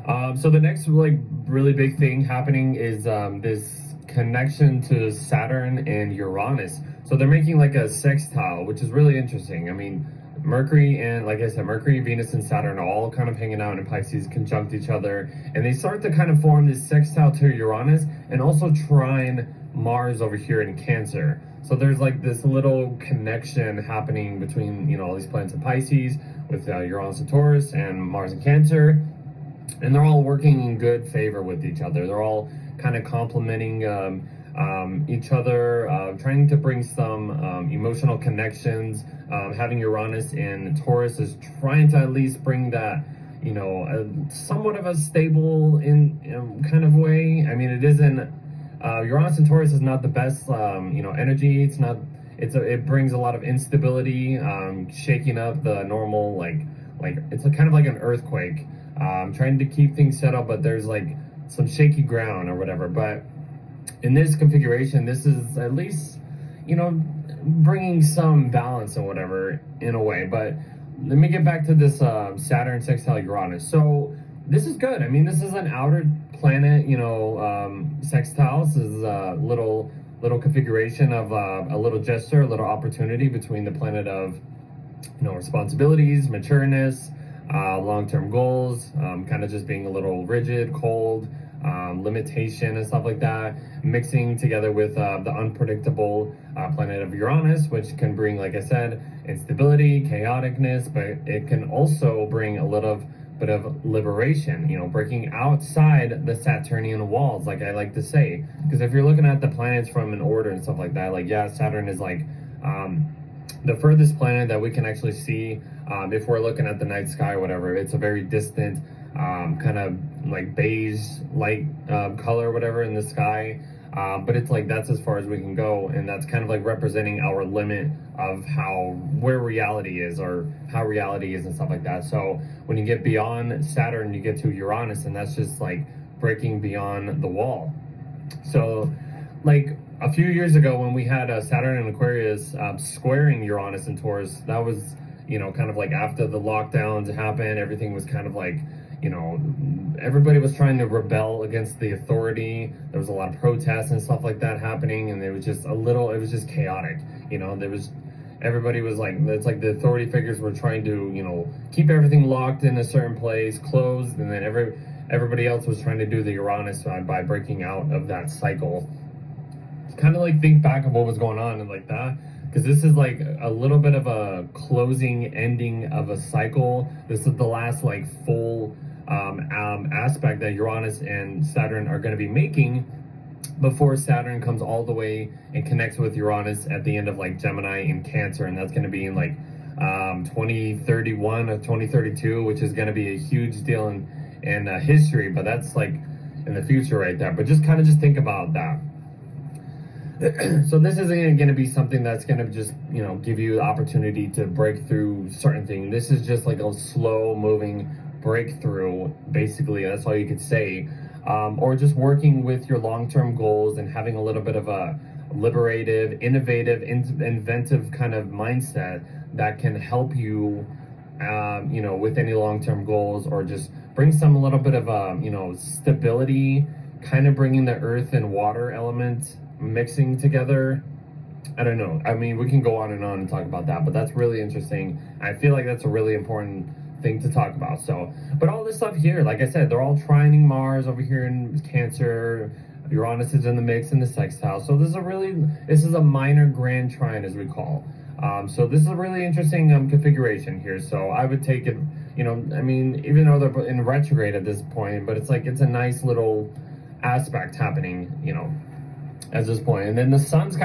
So the next like really big thing happening is this connection to Saturn and Uranus. So they're making like a sextile, which is really interesting. I mean, Mercury and, like I said, Mercury, Venus, and Saturn are all kind of hanging out in Pisces, conjunct each other, and they start to kind of form this sextile to Uranus and also trine Mars over here in Cancer. So there's like this little connection happening between, you know, all these planets in Pisces with Uranus and Taurus and Mars and Cancer. And they're all working in good favor with each other. They're all kind of complementing each other, trying to bring some emotional connections. Having Uranus in Taurus is trying to at least bring that, you know, somewhat of a stable in kind of way. I mean, it isn't, Uranus in Taurus is not the best, you know, energy. It's not, it brings a lot of instability, shaking up the normal, like it's a kind of like an earthquake. Trying to keep things set up, but there's like some shaky ground or whatever. But in this configuration, this is at least, you know, bringing some balance and whatever in a way. But let me get back to this Saturn sextile Uranus. So this is good. I mean, this is an outer planet, you know, sextile. This is a little configuration of a little gesture, a little opportunity between the planet of, you know, responsibilities, matureness, long-term goals, kind of just being a little rigid, cold, limitation and stuff like that, mixing together with the unpredictable planet of Uranus, which can bring, like I said, instability, chaoticness, but it can also bring a little bit of liberation, you know, breaking outside the Saturnian walls, like I like to say. Because if you're looking at the planets from an order and stuff like that, like, yeah, Saturn is like the furthest planet that we can actually see. If we're looking at the night sky or whatever, it's a very distant kind of like beige light color or whatever in the sky, but it's like that's as far as we can go, and that's kind of like representing our limit of where reality is or how reality is and stuff like that. So when you get beyond Saturn, you get to Uranus, and that's just like breaking beyond the wall. So like a few years ago when we had Saturn and Aquarius squaring Uranus and Taurus, that was, you know, kind of like after the lockdowns happened, everything was kind of like, you know, everybody was trying to rebel against the authority. There was a lot of protests and stuff like that happening, and it was just chaotic. You know, everybody was like, it's like the authority figures were trying to, you know, keep everything locked in a certain place, closed, and then everybody else was trying to do the Uranus side by breaking out of that cycle. Kind of like think back of what was going on and like that, because this is like a little bit of a closing ending of a cycle. This is the last like full aspect that Uranus and Saturn are going to be making before Saturn comes all the way and connects with Uranus at the end of like Gemini and Cancer, and that's going to be in like 2031 or 2032, which is going to be a huge deal in history. But that's like in the future right there. But just think about that. So this isn't going to be something that's going to just, you know, give you the opportunity to break through certain things. This is just like a slow moving breakthrough, basically. That's all you could say. Or just working with your long-term goals and having a little bit of a liberative, innovative, inventive kind of mindset that can help you, you know, with any long-term goals, or just bring some little bit of, you know, stability, kind of bringing the earth and water element mixing together. I don't know. I mean, we can go on and talk about that, but that's really interesting. I feel like that's a really important thing to talk about. So, but all this stuff here, like I said, they're all trining Mars over here in Cancer. Uranus is in the mix in the sextile. So this is a minor grand trine, as we call. So this is a really interesting configuration here. So I would take it, you know, I mean, even though they're in retrograde at this point, but it's like, it's a nice little aspect happening, you know, at this point. And then the sun's kind of